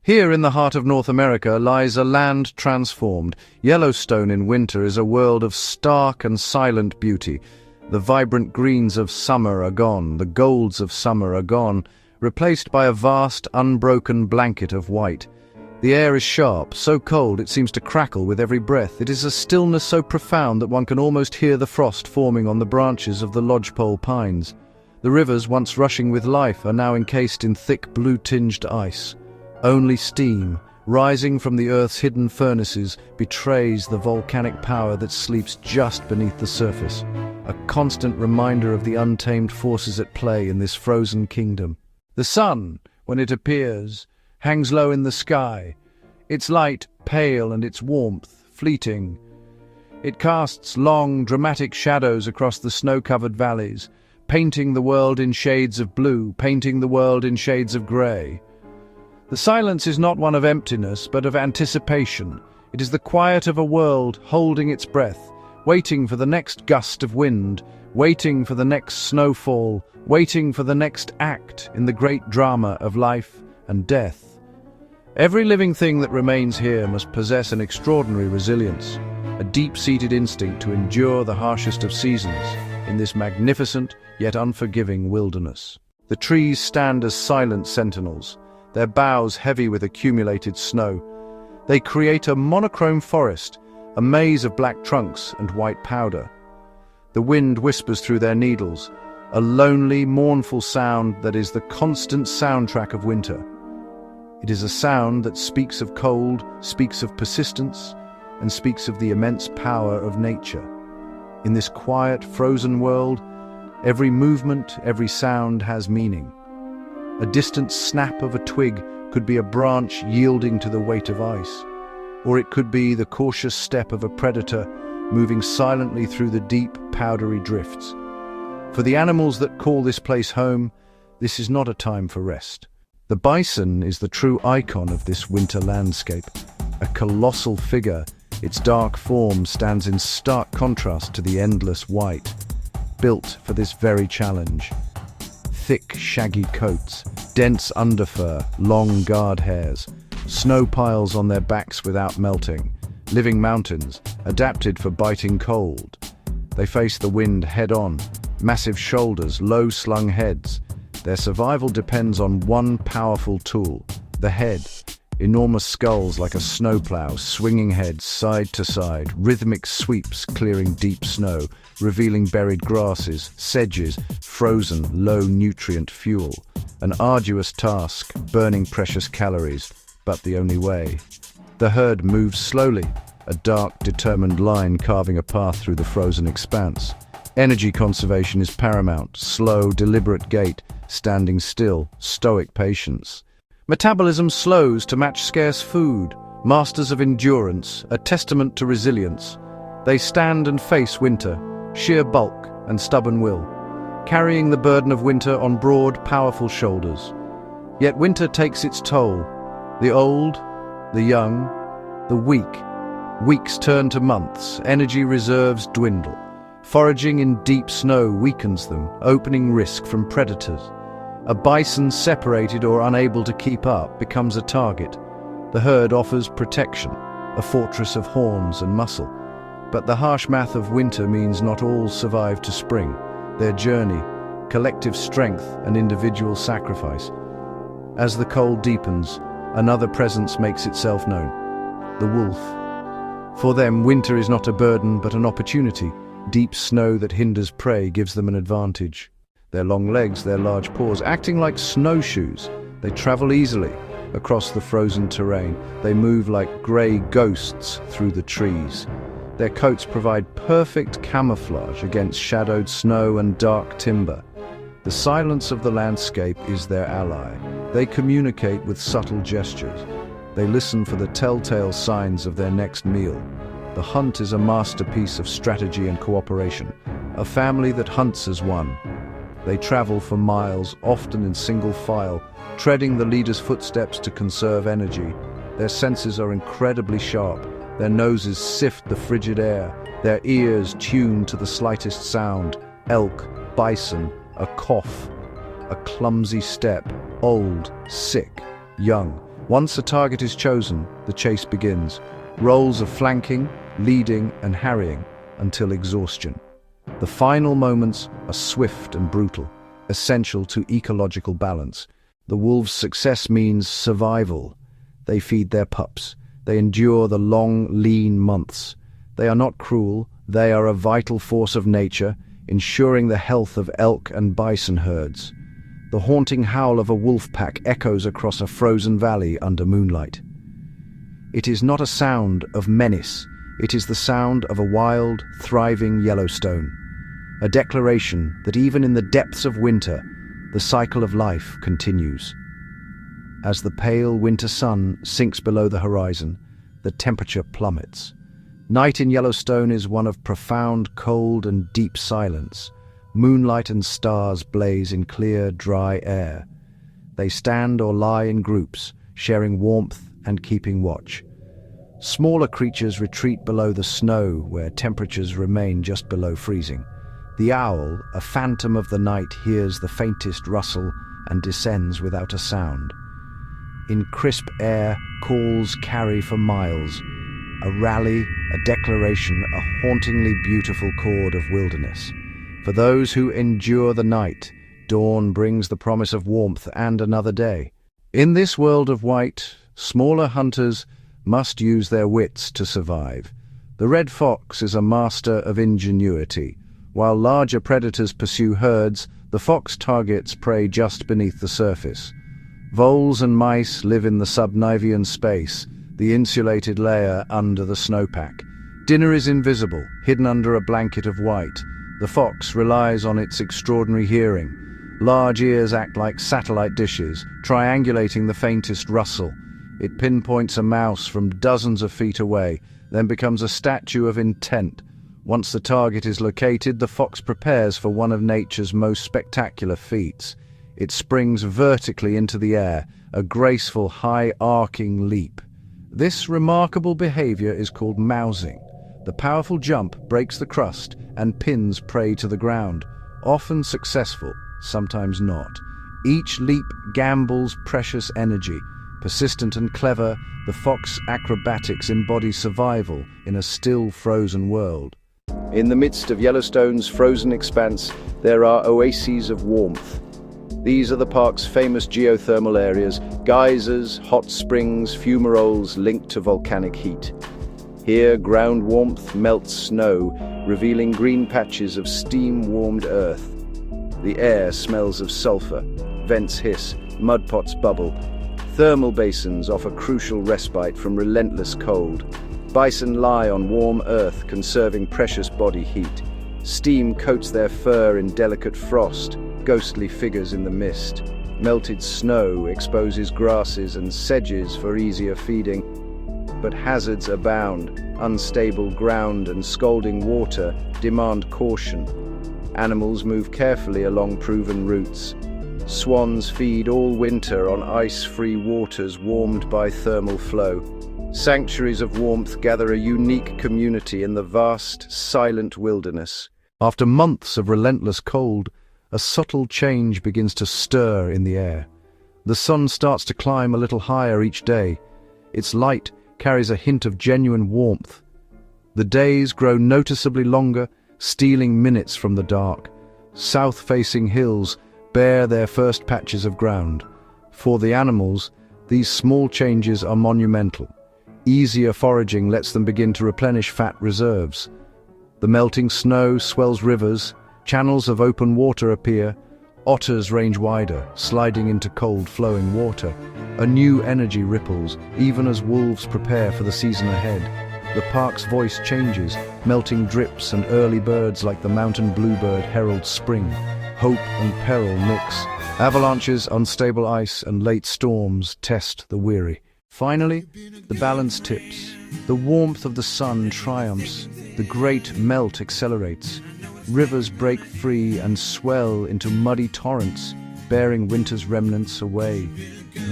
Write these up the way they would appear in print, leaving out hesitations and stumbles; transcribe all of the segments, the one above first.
Here in the heart of North America lies a land transformed. Yellowstone in winter is a world of stark and silent beauty. The vibrant greens of summer are gone, the golds of summer are gone, replaced by a vast, unbroken blanket of white. The air is sharp, so cold it seems to crackle with every breath. It is a stillness so profound that one can almost hear the frost forming on the branches of the lodgepole pines. The rivers, once rushing with life, are now encased in thick blue-tinged ice. Only steam, rising from the Earth's hidden furnaces, betrays the volcanic power that sleeps just beneath the surface, a constant reminder of the untamed forces at play in this frozen kingdom. The sun, when it appears, hangs low in the sky, its light pale and its warmth fleeting. It casts long, dramatic shadows across the snow-covered valleys, painting the world in shades of blue, painting the world in shades of grey. The silence is not one of emptiness, but of anticipation. It is the quiet of a world holding its breath, waiting for the next gust of wind, waiting for the next snowfall, waiting for the next act in the great drama of life and death. Every living thing that remains here must possess an extraordinary resilience, a deep-seated instinct to endure the harshest of seasons in this magnificent yet unforgiving wilderness. The trees stand as silent sentinels, their boughs heavy with accumulated snow. They create a monochrome forest, a maze of black trunks and white powder. The wind whispers through their needles, a lonely, mournful sound that is the constant soundtrack of winter. It is a sound that speaks of cold, speaks of persistence, and speaks of the immense power of nature. In this quiet, frozen world, every movement, every sound has meaning. A distant snap of a twig could be a branch yielding to the weight of ice, or it could be the cautious step of a predator moving silently through the deep, powdery drifts. For the animals that call this place home, this is not a time for rest. The bison is the true icon of this winter landscape, a colossal figure. Its dark form stands in stark contrast to the endless white, built for this very challenge. Thick, shaggy coats, dense underfur, long guard hairs, snow piles on their backs without melting, living mountains, adapted for biting cold. They face the wind head-on, massive shoulders, low-slung heads. Their survival depends on one powerful tool, the head. Enormous skulls like a snowplow, swinging heads side to side, rhythmic sweeps clearing deep snow, revealing buried grasses, sedges, frozen, low-nutrient fuel. An arduous task, burning precious calories, but the only way. The herd moves slowly, a dark, determined line carving a path through the frozen expanse. Energy conservation is paramount, slow, deliberate gait, standing still, stoic patience. Metabolism slows to match scarce food, masters of endurance, a testament to resilience. They stand and face winter, sheer bulk and stubborn will, carrying the burden of winter on broad, powerful shoulders. Yet winter takes its toll. The old, the young, the weak. Weeks turn to months, energy reserves dwindle. Foraging in deep snow weakens them, opening risk from predators. A bison separated or unable to keep up becomes a target. The herd offers protection, a fortress of horns and muscle. But the harsh math of winter means not all survive to spring. Their journey, collective strength and individual sacrifice. As the cold deepens, another presence makes itself known, the wolf. For them, winter is not a burden but an opportunity. Deep snow that hinders prey gives them an advantage. Their long legs, their large paws, acting like snowshoes, they travel easily across the frozen terrain. They move like grey ghosts through the trees. Their coats provide perfect camouflage against shadowed snow and dark timber. The silence of the landscape is their ally. They communicate with subtle gestures. They listen for the telltale signs of their next meal. The hunt is a masterpiece of strategy and cooperation, a family that hunts as one. They travel for miles, often in single file, treading the leader's footsteps to conserve energy. Their senses are incredibly sharp. Their noses sift the frigid air, their ears tuned to the slightest sound. Elk, bison, a cough, a clumsy step, old, sick, young. Once a target is chosen, the chase begins. Roles of flanking, leading, and harrying until exhaustion. The final moments are swift and brutal, essential to ecological balance. The wolves' success means survival. They feed their pups. They endure the long, lean months. They are not cruel. They are a vital force of nature, ensuring the health of elk and bison herds. The haunting howl of a wolf pack echoes across a frozen valley under moonlight. It is not a sound of menace. It is the sound of a wild, thriving Yellowstone. A declaration that even in the depths of winter, the cycle of life continues. As the pale winter sun sinks below the horizon, the temperature plummets. Night in Yellowstone is one of profound cold and deep silence. Moonlight and stars blaze in clear, dry air. They stand or lie in groups, sharing warmth and keeping watch. Smaller creatures retreat below the snow, where temperatures remain just below freezing. The owl, a phantom of the night, hears the faintest rustle and descends without a sound. In crisp air, calls carry for miles. A rally, a declaration, a hauntingly beautiful chord of wilderness. For those who endure the night, dawn brings the promise of warmth and another day. In this world of white, smaller hunters must use their wits to survive. The red fox is a master of ingenuity. While larger predators pursue herds, the fox targets prey just beneath the surface. Voles and mice live in the Subnivian space, the insulated layer under the snowpack. Dinner is invisible, hidden under a blanket of white. The fox relies on its extraordinary hearing. Large ears act like satellite dishes, triangulating the faintest rustle. It pinpoints a mouse from dozens of feet away, then becomes a statue of intent. Once the target is located, the fox prepares for one of nature's most spectacular feats. It springs vertically into the air, a graceful, high-arcing leap. This remarkable behavior is called mousing. The powerful jump breaks the crust and pins prey to the ground, often successful, sometimes not. Each leap gambles precious energy. Persistent and clever, the fox acrobatics embody survival in a still frozen world. In the midst of Yellowstone's frozen expanse, there are oases of warmth. These are the park's famous geothermal areas, geysers, hot springs, fumaroles linked to volcanic heat. Here, ground warmth melts snow, revealing green patches of steam-warmed earth. The air smells of sulfur, vents hiss, mudpots bubble. Thermal basins offer crucial respite from relentless cold. Bison lie on warm earth, conserving precious body heat. Steam coats their fur in delicate frost, ghostly figures in the mist. Melted snow exposes grasses and sedges for easier feeding. But hazards abound. Unstable ground and scalding water demand caution. Animals move carefully along proven routes. Swans feed all winter on ice-free waters warmed by thermal flow. Sanctuaries of warmth gather a unique community in the vast, silent wilderness. After months of relentless cold, a subtle change begins to stir in the air. The sun starts to climb a little higher each day. Its light carries a hint of genuine warmth. The days grow noticeably longer, stealing minutes from the dark. South-facing hills bear their first patches of ground. For the animals, these small changes are monumental. Easier foraging lets them begin to replenish fat reserves. The melting snow swells rivers, channels of open water appear, otters range wider, sliding into cold flowing water. A new energy ripples, even as wolves prepare for the season ahead. The park's voice changes, melting drips and early birds like the mountain bluebird herald spring. Hope and peril mix. Avalanches, unstable ice, and late storms test the weary. Finally, the balance tips. The warmth of the sun triumphs. The great melt accelerates. Rivers break free and swell into muddy torrents, bearing winter's remnants away.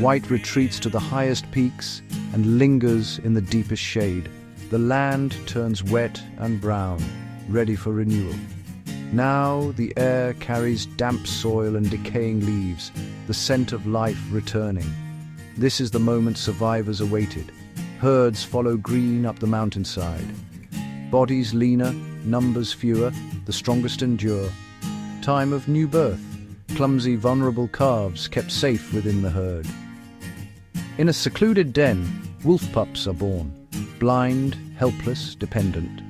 White retreats to the highest peaks and lingers in the deepest shade. The land turns wet and brown, ready for renewal. Now the air carries damp soil and decaying leaves, the scent of life returning. This is the moment survivors awaited. Herds follow green up the mountainside. Bodies leaner, numbers fewer, the strongest endure. Time of new birth. Clumsy, vulnerable calves kept safe within the herd. In a secluded den, wolf pups are born. Blind, helpless, dependent.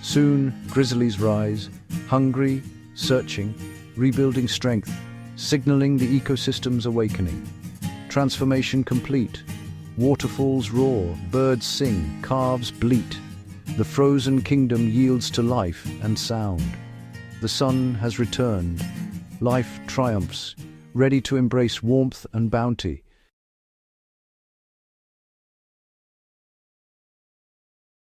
Soon, grizzlies rise, hungry, searching, rebuilding strength, signaling the ecosystem's awakening. Transformation complete. Waterfalls roar, birds sing, calves bleat. The frozen kingdom yields to life and sound. The sun has returned. Life triumphs, ready to embrace warmth and bounty.